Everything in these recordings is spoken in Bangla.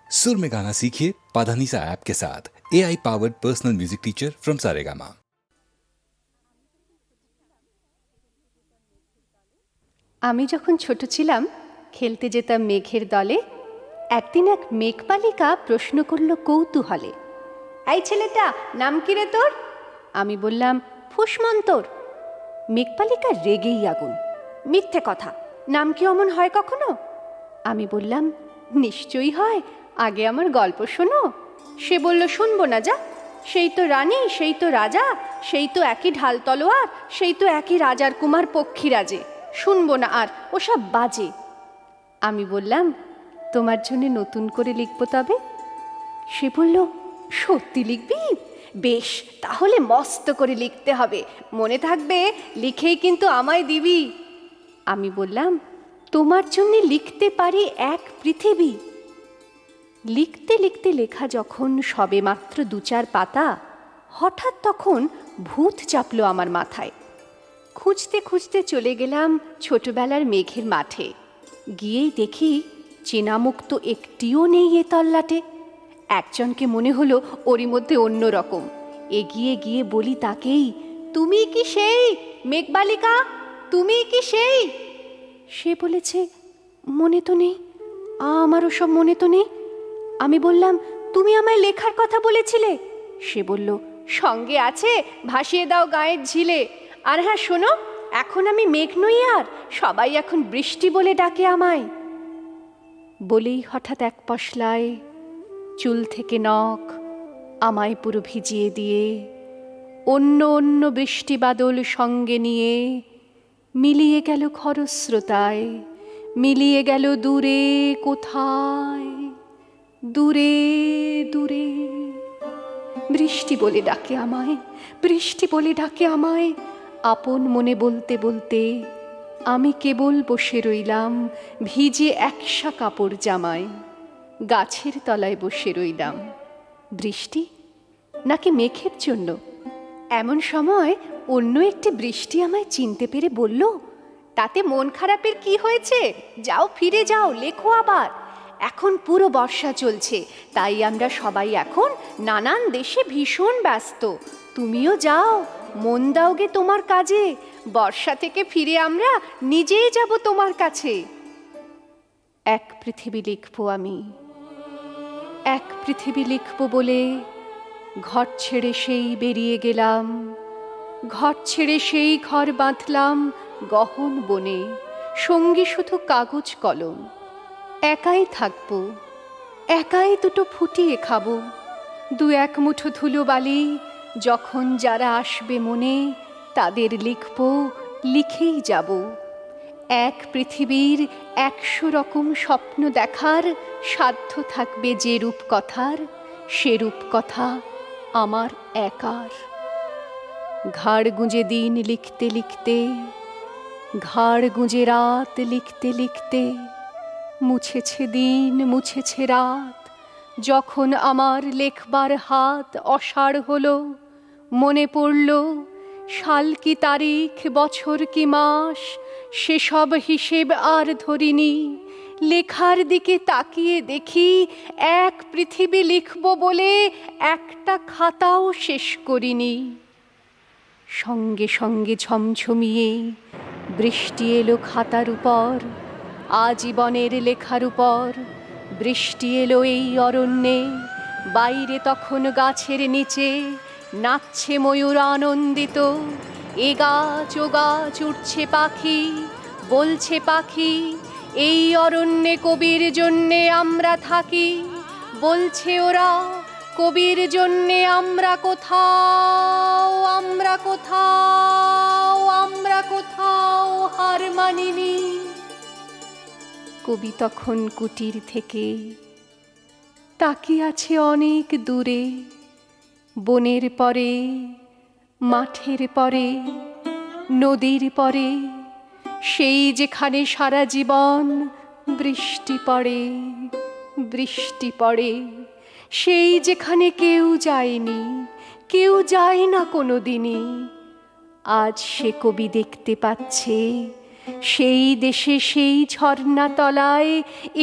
सुर में गाना सीखिए पाधानीसा ऐप के साथ। AI powered personal music teacher from Saregama. আমি যখন ছোট ছিলাম খেলতে যেতাম মেঘের দলে। একদিন এক মেঘপালিকা প্রশ্ন করল কৌতূহলে, এই ছেলেটা নাম কি রে তোর? আমি বললাম ফুসমন্তর। মেঘপালিকা রেগেই আগুন, মিথ্যে কথা, নাম কি অমন হয় কখনো? আমি বললাম নিশ্চয়ই হয়, আগে আমার গল্প শোনো। সে বলল শুনবো না, যা, সেই তো রানী, সেই তো রাজা, সেই তো একই ঢাল তলোয়ার, সেই তো একই রাজার কুমার পক্ষীরাজে, শুনবো না আর, ওসব বাজে। আমি বললাম তোমার জন্য নতুন করে লিখবো তবে। সে বলল সত্যি লিখবি? বেশ, তাহলে মস্ত করে লিখতে হবে, মনে থাকবে লিখেই কিন্তু আমায় দিবি। আমি বললাম তোমার জন্য লিখতে পারি এক পৃথিবী। লিখতে লিখতে লেখা যখন সবে মাত্র ২-৪ পাতা, হঠাৎ তখন ভূত চাপলো আমার মাথায়। খুঁজতে খুঁজতে চলে গেলাম ছোটবেলার মেঘের মাঠে। গিয়েই দেখি চেনামুখ তো একটিও নেই এ তল্লাটে। একজনকে মনে হলো ওরই মধ্যে অন্য রকম। এগিয়ে গিয়ে বলি তাকেই, তুমি কি সেই মেঘবালিকা? তুমি কি সেই? সে বলেছে মনে তো নেই, আমারও সব মনে তো নেই। আমি বললাম তুমি আমায় লেখার কথা বলেছিলে। সে বলল সঙ্গে আছে, ভাসিয়ে দাও গায়ের ঝিলে। আর হ্যাঁ শোনো, এখন আমি মেঘ নই আর, সবাই এখন বৃষ্টি বলে ডাকে আমায়। বলেই হঠাৎ এক পশলায় চুল থেকে নখ আমায় পুরো ভিজিয়ে দিয়ে অন্য অন্য বৃষ্টি বাদল সঙ্গে নিয়ে মিলিয়ে গেল খরস্রোতায়, মিলিয়ে গেল দূরে কোথায়, দূরে দূরে। বৃষ্টি বলে ডাকে আমায়, বৃষ্টি বলে ডাকে আমায়। আপন মনে বলতে বলতে আমি কেবল বসে রইলাম ভিজে একসা কাপড় জামায়। গাছের তলায় বসে রইলাম। বৃষ্টি নাকি মেঘের জন্য? এমন সময় অন্য একটি বৃষ্টি আমায় চিনতে পেরে বলল, তাতে মন খারাপের কি হয়েছে? যাও, ফিরে যাও, লেখো আবার। এখন পুরো বর্ষা চলছে, তাই আমরা সবাই এখন নানান দেশে ভীষণ ব্যস্ত। তুমিও যাও, মন দাওগে তোমার কাজে। বর্ষা থেকে ফিরে আমরা নিজেই যাব তোমার কাছে। এক পৃথিবী লিখবো আমি, এক পৃথিবী লিখবো বলে ঘর ছেড়ে সেই বেরিয়ে গেলাম। ঘর ছেড়ে সেই ঘর বাঁধলাম গহন বনে, সঙ্গী শুধু কাগজ কলম। একাই থাকবো, একাই দুটো ফুটিয়ে খাবো। ২-১ মুঠো ধুলো বালি, যখন যারা আসবে মনে তাদের লিখবো, লিখেই যাব। এক পৃথিবীর ১০০ রকম স্বপ্ন দেখার সাধ্য থাকবে যে রূপকথার, সে রূপকথা আমার একার। ঘাড় গুঁজে দিন লিখতে লিখতে, ঘাড় গুঁজে রাত লিখতে লিখতে, মুছেছে দিন মুছেছে রাত। যখন আমার লেখবার হাত অসাড় হলো, মনে পড়ল সাল কি তারিখ, বছর কি মাস, সেসব হিসেব আর ধরিনি। লেখার দিকে তাকিয়ে দেখি এক পৃথিবী লিখব বলে একটা খাতাও শেষ করিনি। সঙ্গে সঙ্গে ঝমঝমিয়ে বৃষ্টি এলো খাতার উপর, আজীবনের লেখার উপর। বৃষ্টি এলো এই অরণ্যে, বাইরে তখন গাছের নিচে নাচছে ময়ূর আনন্দিত। এ গাছ ও গাছ উঠছে পাখি, বলছে পাখি এই অরণ্যে কবির জন্যে আমরা থাকি। বলছে ওরা কবির জন্যে আমরা কোথাও, আমরা কোথাও, আমরা কোথাও হার মানিনি। কবি তখন কুটির থেকে তাকিয়ে আছে অনেক দূরে, বনের পরে, মাঠের পরে, নদীর পরে, সেই যেখানে সারা জীবন বৃষ্টি পড়ে, বৃষ্টি পড়ে। সেই যেখানে কেউ যায়নি, কেউ যায় না কোনো দিনই। আজ সে কবি দেখতে পাচ্ছে সেই দেশে সেই ঝর্ণা তলায়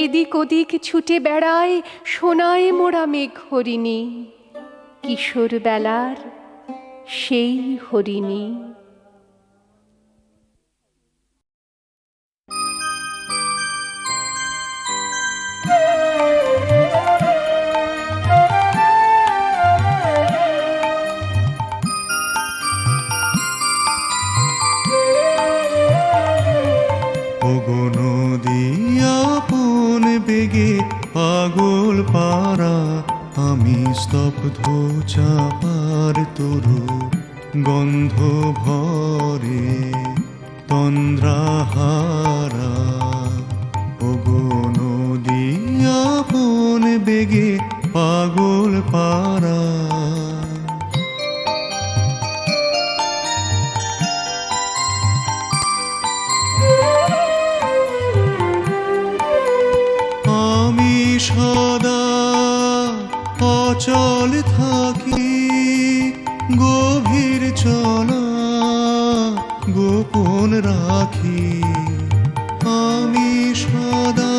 এদিক ওদিক ছুটে বেড়ায় সোনায় মোড়া মেঘ হরিণী, কিশোর বেলার সেই হরিণী। ওগো নদী আপন বেগে পাগল পারা, আমি স্তব্ধ চাপার তরু গন্ধ ভরে তন্দ্রাহারা। ওগো নদী আপন বেগে পাগল পারা, আমি সদা অচল থাকি, গভীর চলা গোপন রাখি। আমি সদা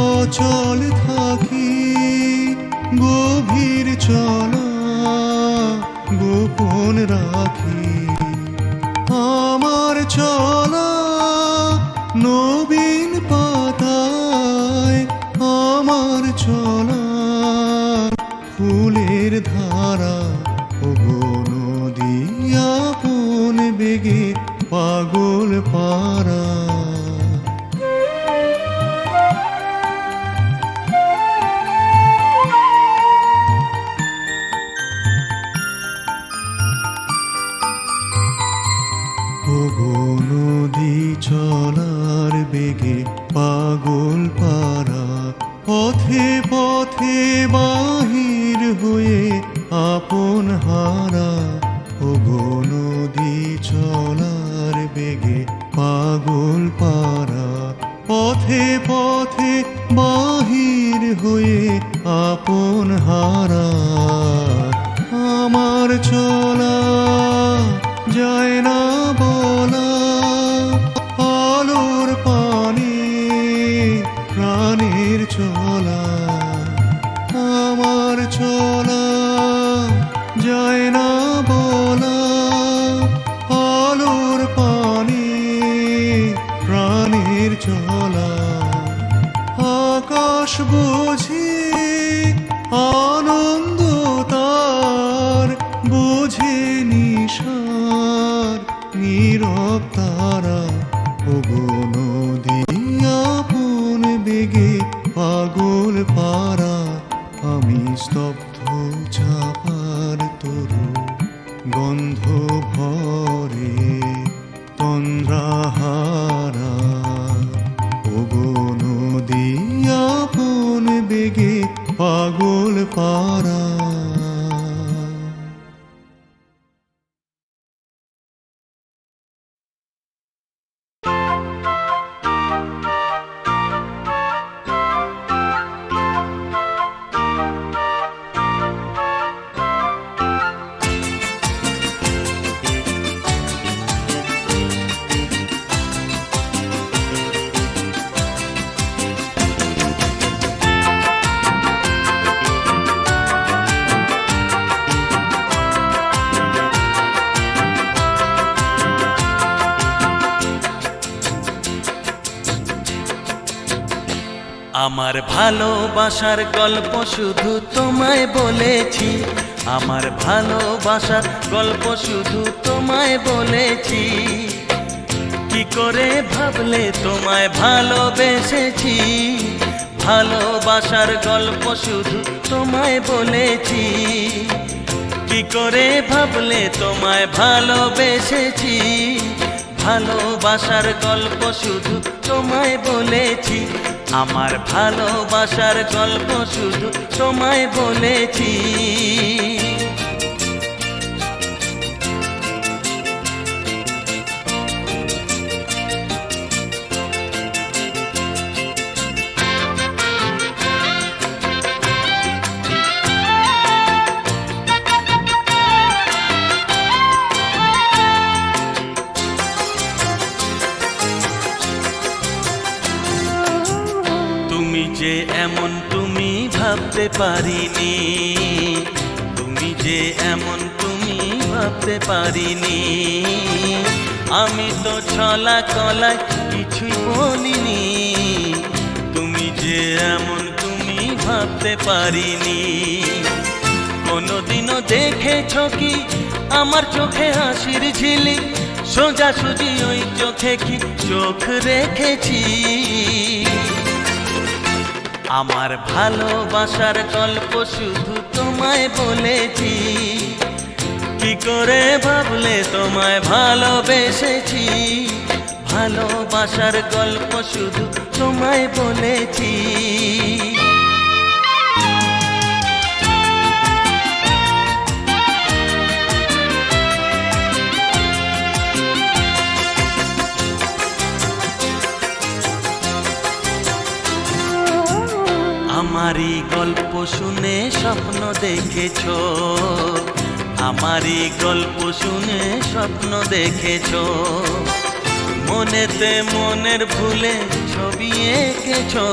অচল থাকি, গভীর চলা গোপন রাখি। আমার চলা নবীন পাতায়, আমার চলা ফুলের ধারা। ওগো নদী আপন বেগে পাগল পারা, ওগো নদী চলার বেগে পাগল পারা। পথে পথে বাহির হয়ে আপন হারা, ওগো নদী চলার বেগে পাগল পারা। পথে পথে বাহির হয়ে আপন হারা, আমার চলা যায় না বলা। আলোর পানে প্রাণের চলা, আমার চলা যায় না বলা। আলোর পানে প্রাণের চলা, আকাশ বুঝি আনন্দ তার, বোঝে নিশার নীরব তারা। ওগো নদী আপন বেগে পাগল পারা, আমি স্তব্ধ চাপার তরু গন্ধ ভরে তন্দ্রাহারা। ওগো নদী আপন বেগে পাগল পারা। আমার ভালোবাসার গল্প শুধু তোমায় বলেছি, আমার ভালোবাসার গল্প শুধু তোমায় বলেছি। কি করে ভাবলে তোমায় ভালোবেসেছি, ভালোবাসার গল্প শুধু তোমায় বলেছি। কি করে ভাবলে তোমায় ভালোবেসেছি, ভালোবাসার গল্প শুধু তোমায় বলেছি। আমার ভালোবাসার গল্প শুধু তোমায় বলেছি। তুমি ভাবতে পারিনি, তুমি যে এমন তুমি ভাবতে পারিনি। আমি তো ছলা কলায় কিছুই বলিনি, তুমি যে এমন তুমি ভাবতে পারিনি। কোনোদিনও দেখেছো কি আমার চোখে হাসির ঝিলিক, সোজাসুজি ওই চোখে কি চোখ রেখেছি? আমার ভালোবাসার গল্প শুধু তোমায় বলেছি, কি করে ভাবলে তোমায় ভালোবেসেছি। ভালোবাসার গল্প শুধু তোমায় বলেছি। আমারই গল্প শুনে স্বপ্ন দেখেছো, আমারই গল্প শুনে স্বপ্ন দেখেছো। মনেতে মনের ভুলে ছবি এঁকেছো,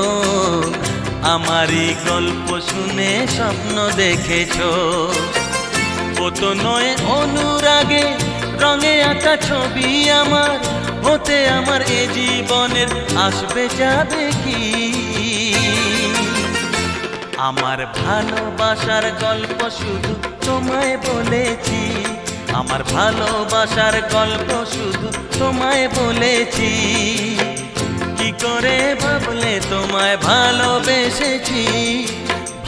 আমারই গল্প শুনে স্বপ্ন দেখেছো। ও তো নয় অনুরাগে রঙে আঁকা ছবি আমার, হতে আমার এ জীবনের আসবে যাবে কি? আমার ভালোবাসার গল্প শুধু তোমায় বলেছি, আমার ভালোবাসার গল্প শুধু তোমায় বলেছি। কি করে ভাবলে তোমায় ভালোবেসেছি।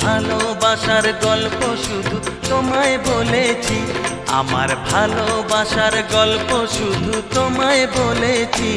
ভালোবাসার গল্প শুধু তোমায় বলেছি, আমার ভালোবাসার গল্প শুধু তোমায় বলেছি।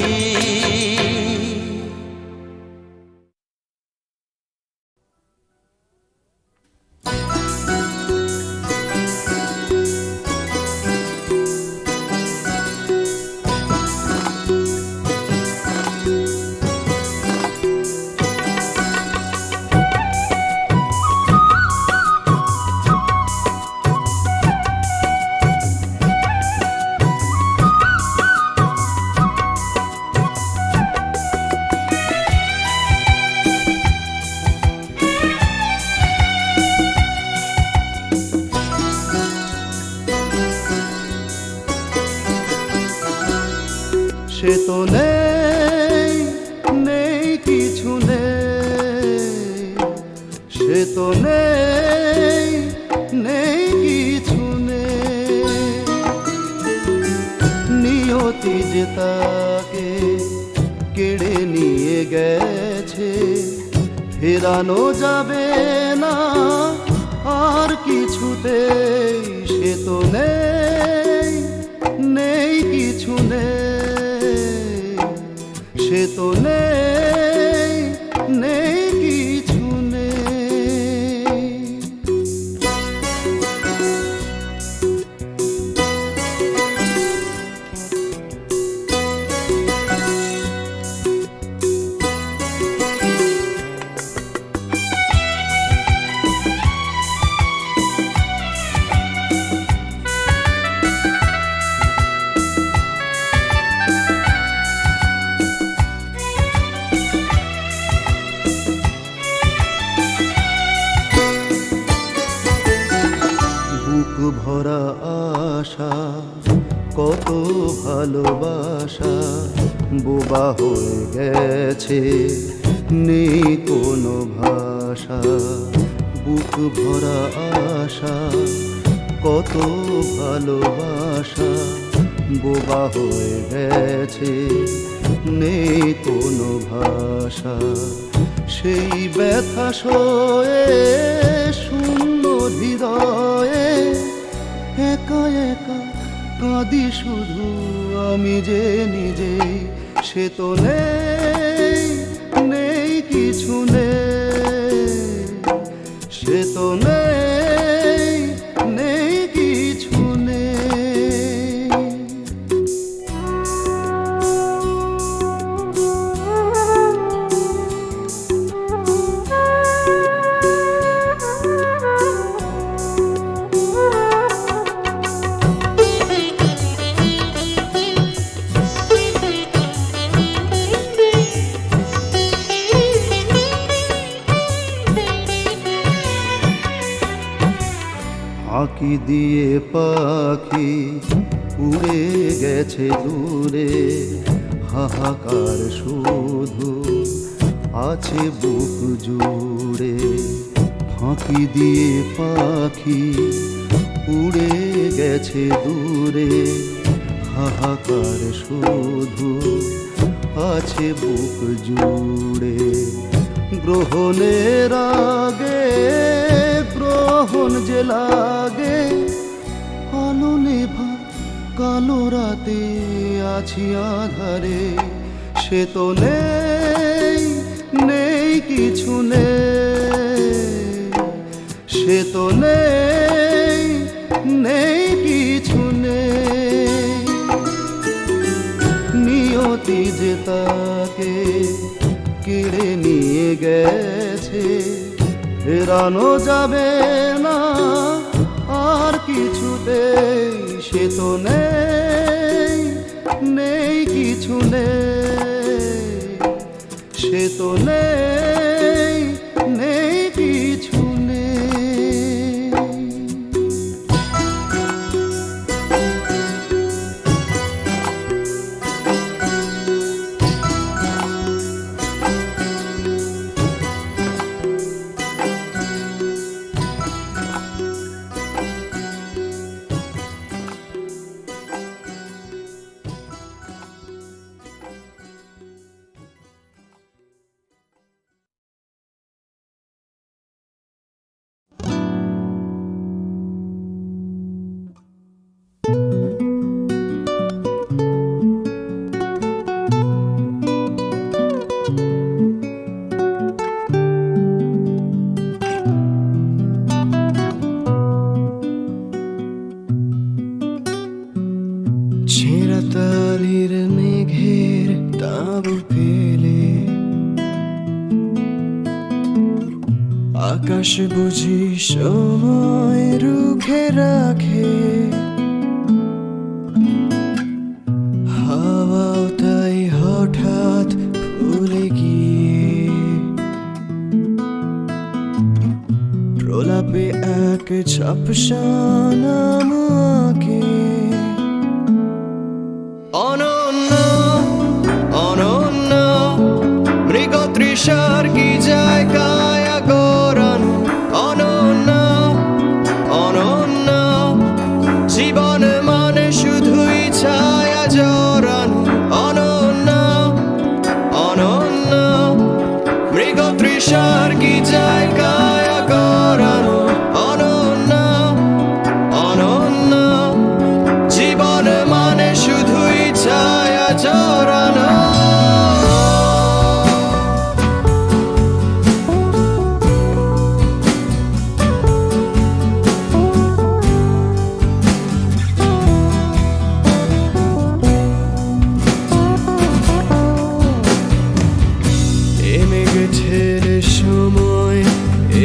সে তো নেই, নেই কিছু নেই, সে তো নেই, নেই কিছু নেই। নিয়তি যে তাকে কেড়ে নিয়ে গেছে, ফেরানো যাবে না আর কিছুতেই। সে তো নেই, নেই কিছু নেই, সে তো নেই, নেই কিছু নেই। ভরা আশা, কত ভালোবাসা বোবা হয়ে গেছে, নেই কোনো ভাষা। বুক ভরা আশা, কত ভালোবাসা বোবা হয়ে গেছে, নেই কোনো ভাষা। সেই ব্যথা সয়ে শূন্য হৃদয়ে একা একা কাঁদি শুধু আমি যে নিজেই। সে তো নেই, নেই কিছু নেই, সে তো নেই, নেই কিছু নেই। ফাঁকি দিয়ে পাখি উড়ে গেছে দূরে, হাহাকার শুধু আছে বুক জুড়ে। ফাঁকি দিয়ে পাখি উড়ে গেছে দূরে, হাহাকার শুধু আছে বুক জুড়ে। গ্রহণের আগে গ্রহণ যে লাগে, আলো নেভা কালো রাতে আছি আধারে। সে তো নেই, নেই কিছু নেই, সে তো নেই, নেই কিছু নেই। নিয়তি যে তাকে কেড়ে নিয়ে গেছে, ফেরানো যাবে না আর কিছুতেই। সে তো নেই, নেই কিছু নেই, সে তো নেই, নেই কিছু নেই। ছেঁড়া তালির মেঘের তাঁবু ফেলে আকাশ বুঝি সময় রুখে রাখে। হাওয়াও তাই হঠাৎ ভুলে গিয়ে প্রলাপে এক ঝাপসা নাম আঁকে। অনন্য অনন্য মৃগতৃষার কি যায় কায়া গড়ানো। অনন্য অনন্য জীবন মানে শুধুই ছায়া জড়ানো। অনন্য অনন্য মৃগতৃষার কি যায় কায়া গড়ানো। অনন্য অনন্য জীবন মানে শুধুই ছায়া জড়ানো। এ মেঘের সময়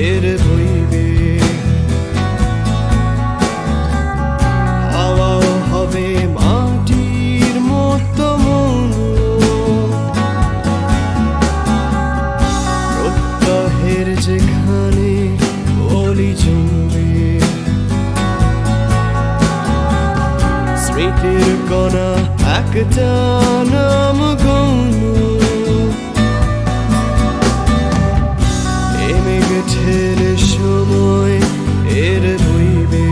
এর বইবে, হাওয়াও হবে মাটির মতো মৌন। প্রত্যহের যেখানে অলি জমবে, স্মৃতির কণা একটা নাম গৌণ। এ মেঘের সময় এর বইবে,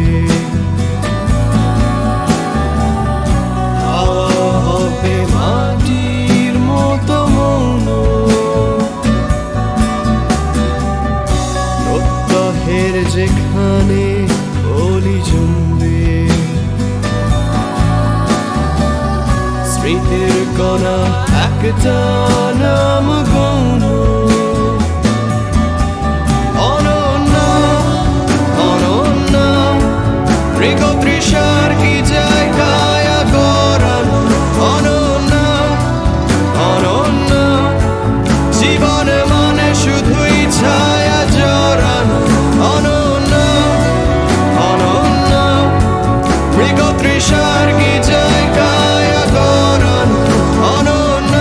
হাওয়া হবে মাটির মতো মৌন। প্রত্যহের যেখানে অলি জমবে, স্মৃতির কণা একটা নাম গৌণ। অনন্য অনন্য মৃগতৃষার কি যায় কায়া গড়ানো। অনন্য অনন্য জীবন মানে শুধুই ছায়া জড়ানো। অনন্য অনন্য মৃগতৃষার কি যায় কায়া গড়ানো। অনন্য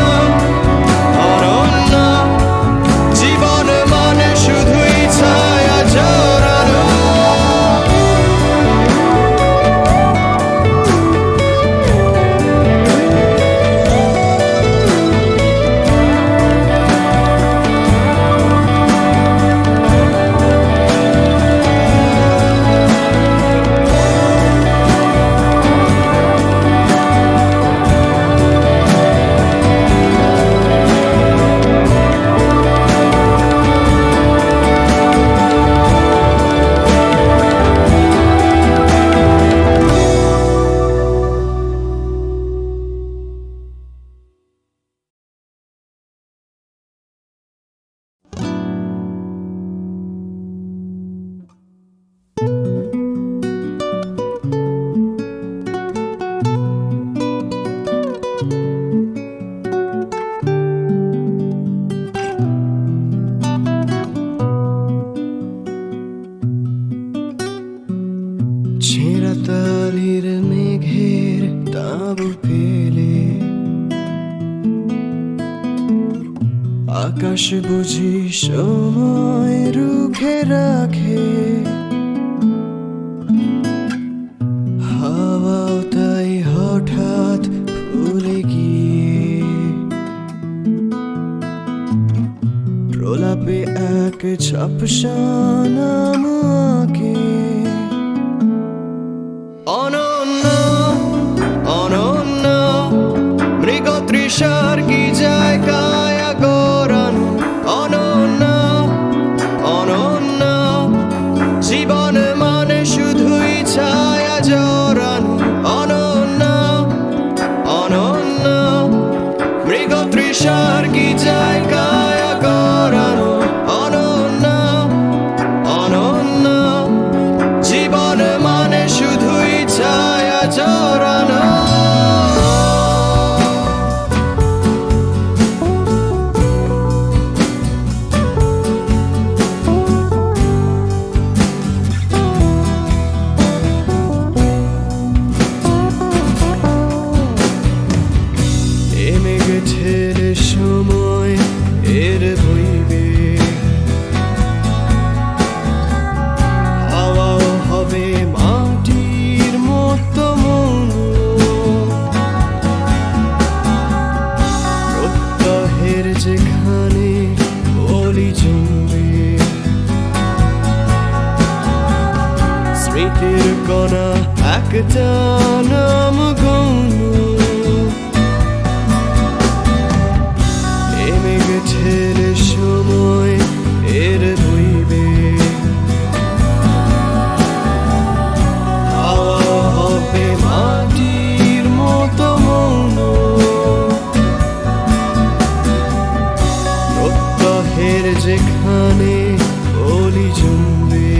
অনন্য জীবন মানে শুধুই ছায়া জড়ানো। পলির মেঘের তাঁবু পেলে আকাশ বুঝি সময় রুখে রাখে, হাওয়াও তাই হঠাৎ ভুলে গিয়ে প্রলাপে এক ঝাপসা নাম আঁকে। অনন্য অনন্য মৃগতৃষার কি জায়গায় গড়ানো, অনন্য অনন্য জীবন মানে শুধুই ছায়া জড়ানো, অনন্য অনন্য মৃগতৃষার কি জায়গায় গড়ানো, অনন্য অনন্য জীবন মানে শুধুই ছায়া জড়ানো। সময় এর বইবে, হাওয়াও হবে মাটির মতো মন, প্রত্যহের যেখানে বলি জমবে, স্মৃতির কণা একটা নাম গৌণ। ছেলে সময় এর বইবে, হাওয়া হবে মাটির মতো মৌন, প্রত্যহের যেখানে বলি জমবে,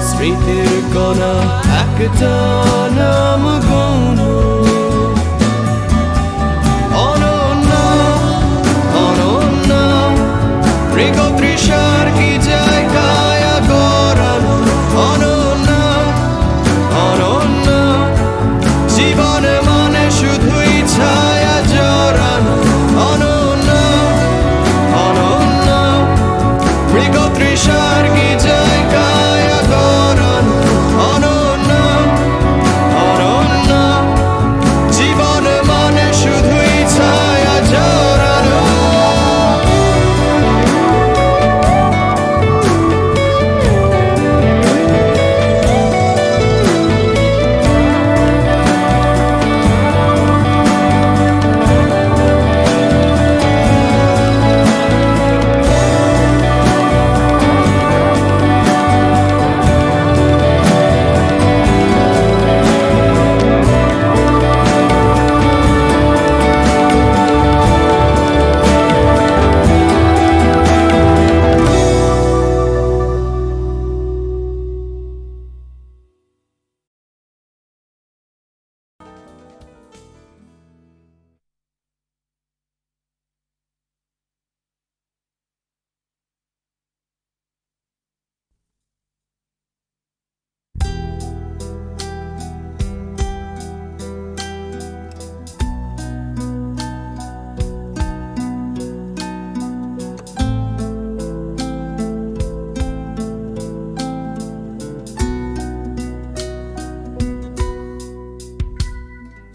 স্মৃতির কণা একটা নাম গৌণ। মৃগতৃষার কি জায়গায় গড়ানো, অনন্য অনন্য জীবন মানে শুধুই ছায়া জড়ানো, অনন্য অনন্য মৃগতৃষার কি জায়গায় গড়ানো, অনন্য অনন্য জীবন মানে শুধুই ছায়া জড়ানো।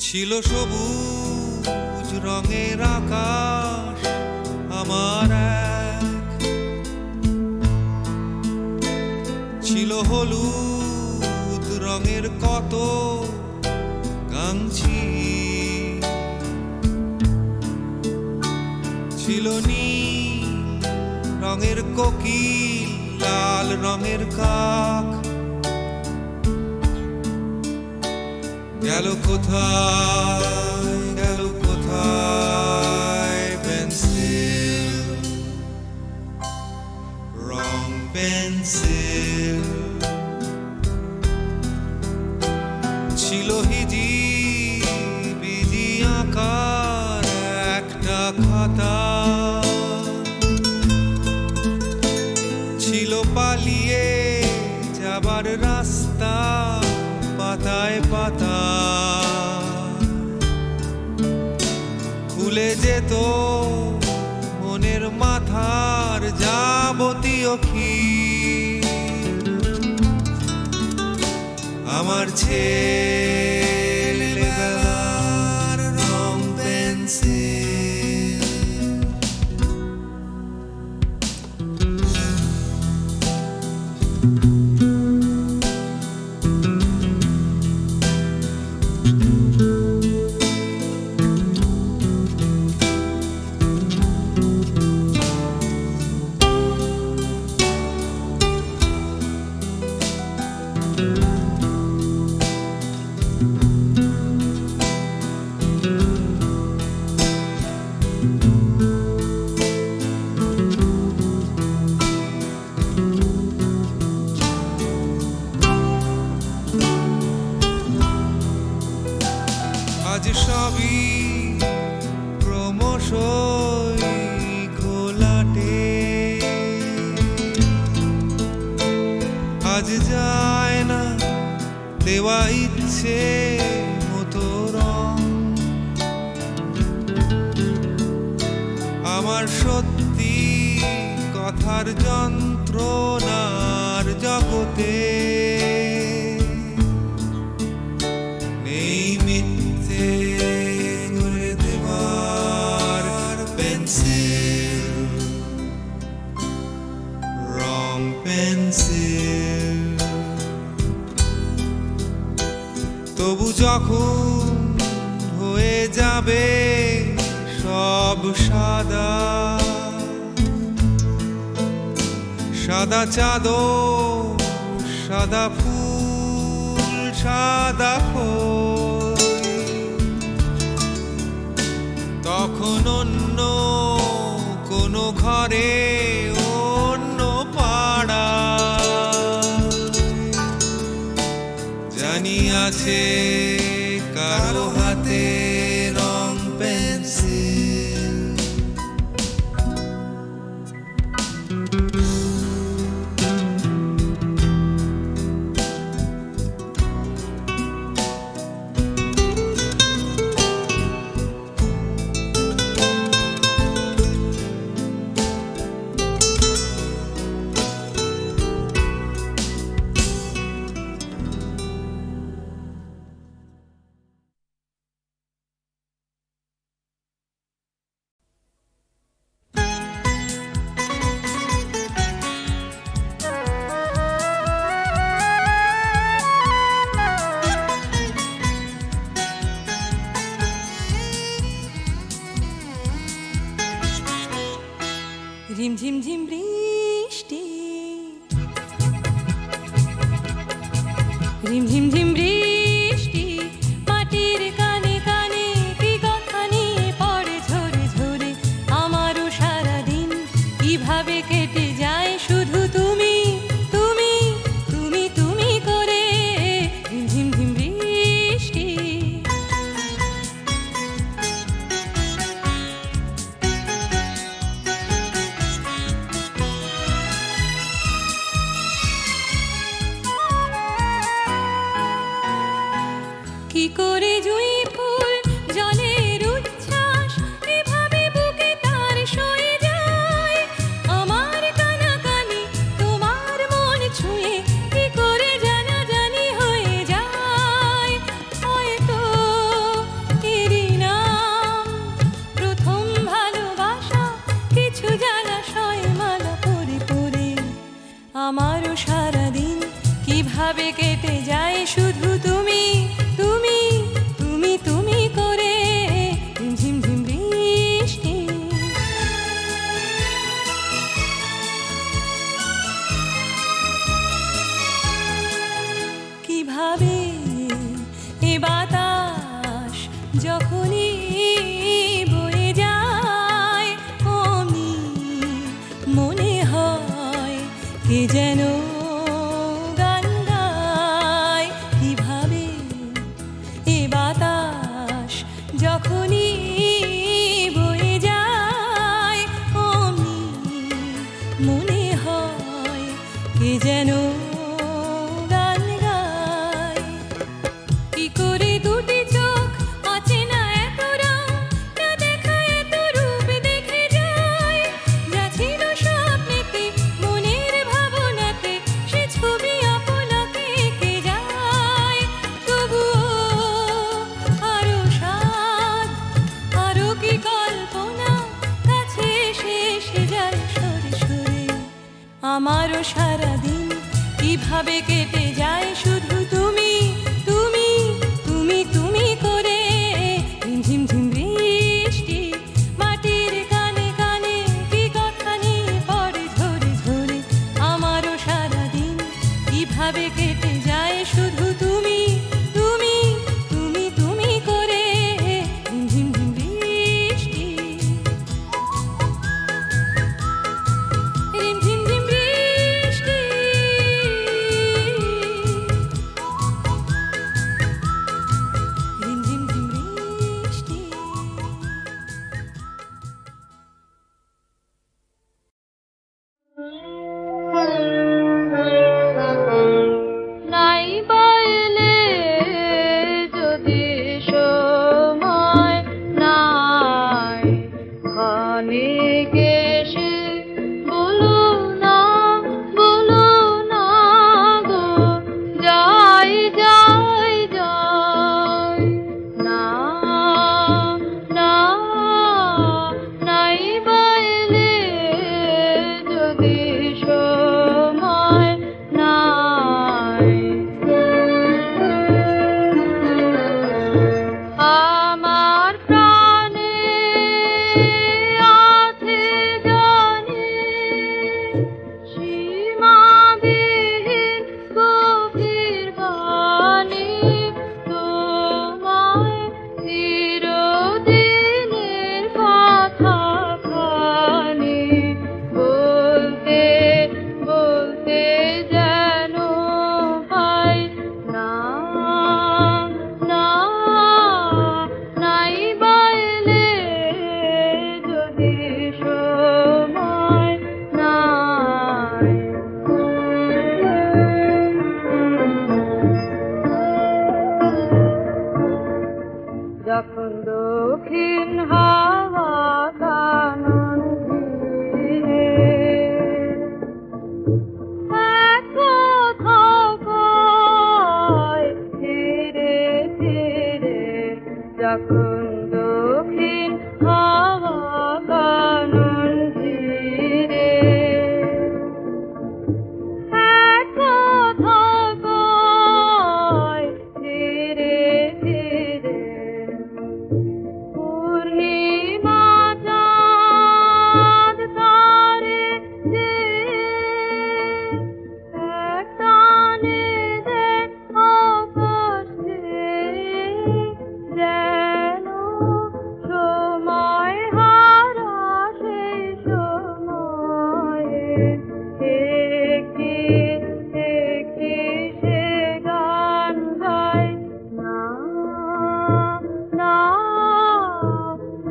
ছিল সবুজ রঙের আকাশ আমার এক, ছিল হলুদ রঙের কত গাংছি, ছিল নীল রঙের কোকিল, লাল রঙের কাক, গেল কোথায় পেন্সিল, রং পেন্সিল, ছিল হিজিবিজি আঁকার একটা খাতা, ছিল পালিয়ে যাবার যাবার রাস্তা পাতায় পাতা খুলে যেত মনের মাথার যাবতীয় খিল। আমার ছেলেবেলার রং পেন্সিল। আজ সবই ক্রমশই ঘোলাটে, আজ যায় না দেওয়া ইচ্ছে মতো রং। আমার সত্যি কথার যন্ত্রণার জগতে নেই মিথ্যে করে দেবার পেন্সিল, রং পেন্সিল। তবু যখন হয়ে যাবে সব সাদা, সাদা চাদর, সাদা ফুল, সাদা খই, তখন অন্য কোনো ঘরে অন্য পাড়া জানি আছে কারো হাতে রং পেন্সিল। ঝিমঝিম ঝিম বৃষ্টি, ঝিমঝিম ঝিম বৃষ্টি, মাটির কানে কানে কি কথা নিয়ে পড়ে ঝরে ঝরে। আমারও সারাদিন কিভাবে কেটে যায় শুধু তুমি তুমি তুমি তুমি করে। ঝিমঝিম ঝিম বৃষ্টি, কি করে জুঁই ফুল জলের উচ্ছ্বাস এভাবে বুকে তার সয়ে যায়। আমার কানাকানি তোমার মন ছুঁয়ে কি করে জানাজানি হয়ে যায়। হয়তো এরই নাম প্রথম ভালোবাসা, কিছু জলাশয় মালা পরে পরে। আমারও সারাদিন কিভাবে কেটে যায় শুধু তুমি তুমি তুমি তুমি করে। ঝিম ঝিম বৃষ্টি, কিভাবে এ বাতাস যখনই বয়ে যায় অমনি মনে হয় কে যেন গান গায়। কিভাবে এ বাতাস যখনই বয়ে যায় অমনি মনে হয় কে যেন আমারও সারাদিন কিভাবে কেটে যায় শুধু তুমি তুমি তুমি তুমি করে ঝিম ঝিম বৃষ্টি মাটির কানে কানে কি কথা নিয়ে পড়ে ঝরে ঝরে আমারও সারাদিন কিভাবে কেটে যায় শুধু তুমি তুমি তুমি তুমি করে ঝিম ঝিম বৃষ্টি রিম ঝিম ঝিম বৃষ্টি রিম ঝিম ঝিম বৃষ্টি নাই বাইলে যদি সময় নাই খানিক এসে বলো না গো যাই যাই যাই না না নাই বাইলে যদি সময় নাই আমার প্রাণে আছে জানি সীমাবিহীন গভীর বাণী তোমায় চিরদিনের কথা খানি বলতে বলতে যেন পাই না না নাই বাইলে যদি সময় নাই যখন দক্ষিণ হাওয়া কানন দিয়ে এক কথা কয় ধীরে ধীরে যখন দক্ষিণ হাওয়া কানন ধীরে এক কথা কয় ধীরে ধীরে পূর্ণিমা চাঁদ তারে যে এক টানে দেয় আকাশে যেন সময় হারা সেই সময়ে একটি একটি সে গান গায় না না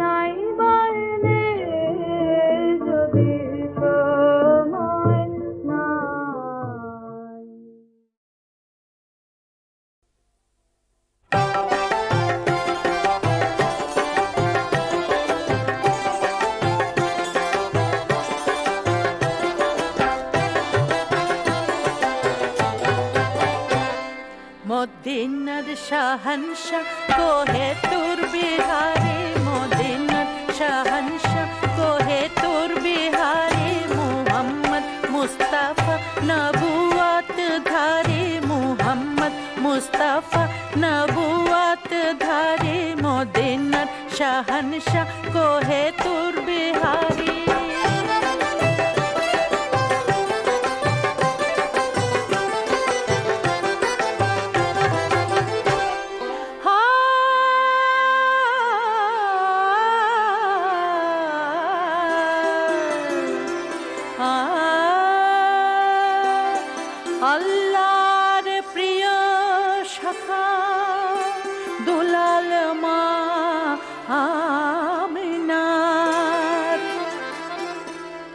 নাই বাইলে যদি সময় নাই মদিনার শাহানশাহ কোহে তোর বিহারে মদিনার শাহানশাহ কোহে তোর বিহারে মুহাম্মদ মুস্তাফা নবুয়াত ধারে মুহাম্মদ মুস্তাফা নবুয়াত ধারে মদিনার শাহানশাহ কোহে তোর বিহারে আল্লাহর প্রিয় সখা দুলাল মা আমিনার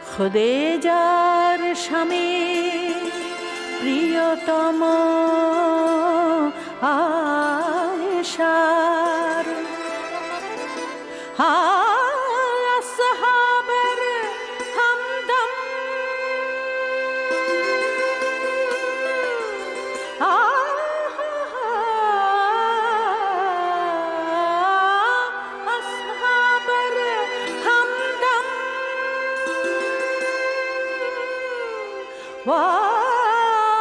খুদেজার স্বামী প্রিয়তম আয়েশার আসহাবের হামদম আসহাবের হামদম ওয়ালিদ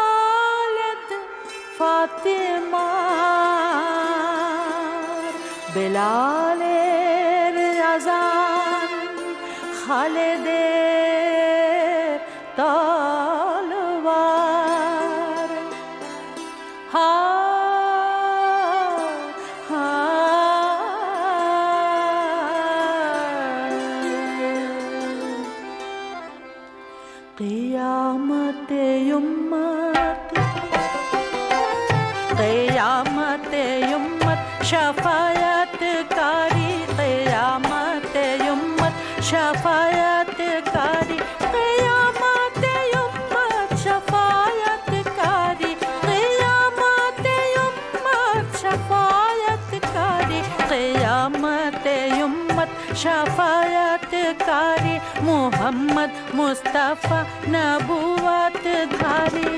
ফাতেমার, বেলালের আজান, খালেদের তলোয়ার। হা হা क़यामते उम्मत, क़यामते उम्मत शफ़ाअत कारी, क़यामते उम्मत शफ़ाअत कारी, क़यामते उम्मत शफ़ाअत कारी, क़यामते उम्मत शफ़ाअत कारी, क़यामते उम्मत शफ़ाअत कारी, मोहम्मद मुस्तफ़ा नबूवत धारी।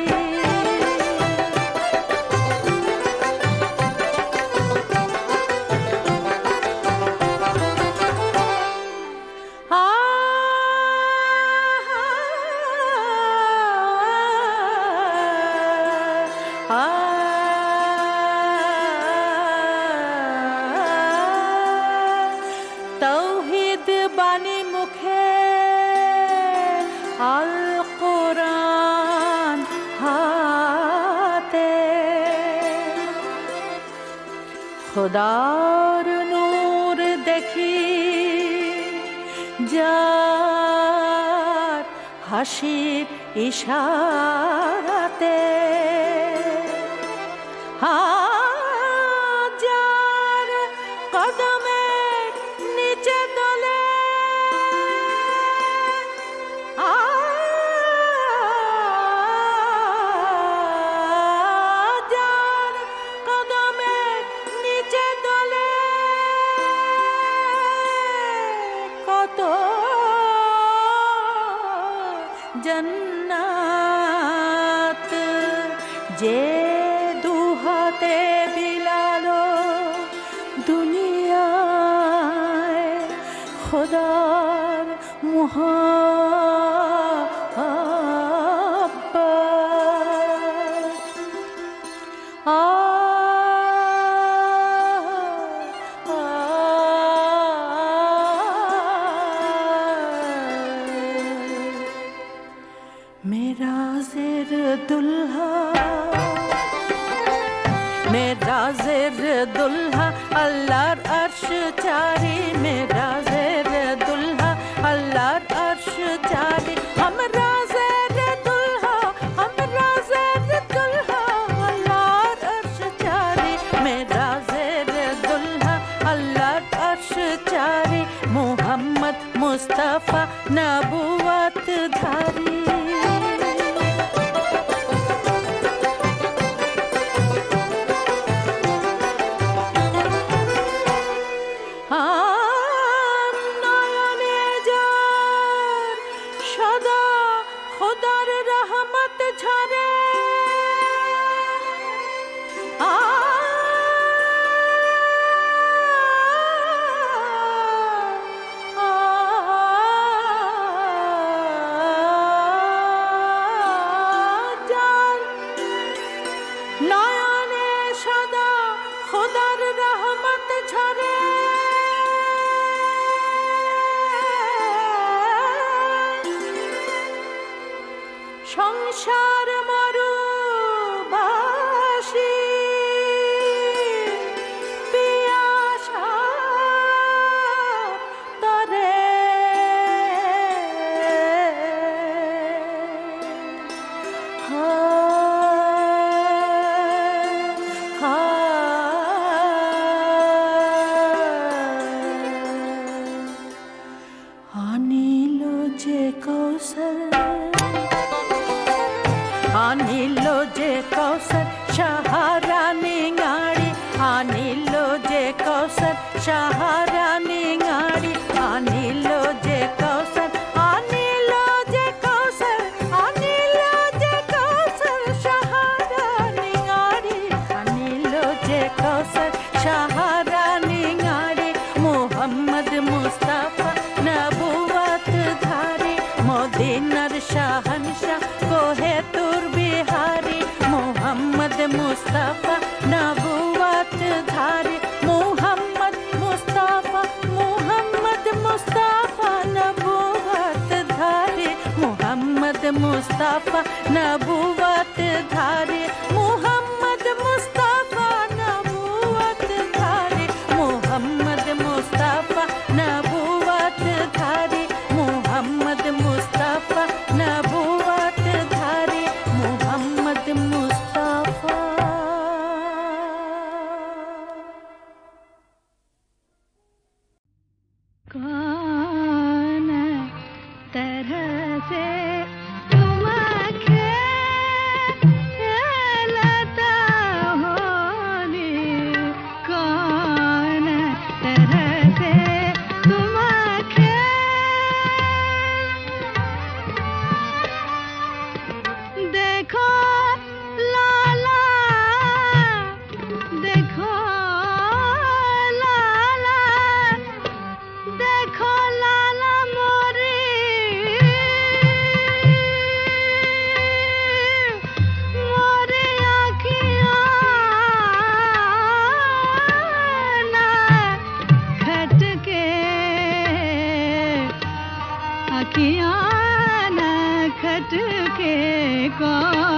তৌহিদ বাণী মুখে, আল কোরআন হাতে, খোদার নূর দেখি যার হাসির ইশারাতে, হাজার কদমের নিচে দলে, হাজার কদমের নিচে দলে, কত জন্নাত যে দুহাতে বিলালো দুনিয়ায় খোদার মুহাব্বত। মেরাজের দুলহা, মেরাজের দুলহা আল্লাহর আরশ চারি, মেরাজের দুলহা আল্লাহর আরশ চারি, আমরাজের দুলহা, আমরাজের দুলহা আল্লাহর আরশ চারি, মেরাজের দুলহা আল্লাহর আরশ চারি, মুহাম্মদ মুস্তাফা নবুয়ত ধারি। নয়নে যার সদা খোদার রহমত ঝরে, যার নয়নে সদা খোদার রহমত ঝরে, সংসার মরুবাসী পিয়াসার তরে, আনিল যে কৌশল, আনিল যে কৌশল সাহারানি গাড়ি, আনিল যে কৌশল সাহারানি গাড়ি, আনিল যে কৌশল, আনিল যে কৌশল, আনিল যে কৌশল সাহারানি গাড়ি, আনিল যে কৌশল সাহারানি গাড়ি, মুহাম্মদ মুস্তাফা নবুয়ত ধারি, মদিনার শাহনশাহ কোহে मुस्तफा नबूवत धारे मोहम्मद मुस्तफा नबूवत धारे मोहम्मद मुस्तफा नबूवत धारे मोहम्मद मुस्तफा नबूवत धारे मोहम्मद मुस्तफा। कौन तरह से तुम खेलता होली कौन तरह से तुम देखो लाला देखो लाला देखो लाला मोरी मोरी आँखियाँ ना खटके आँखियाँ ना खटके कौन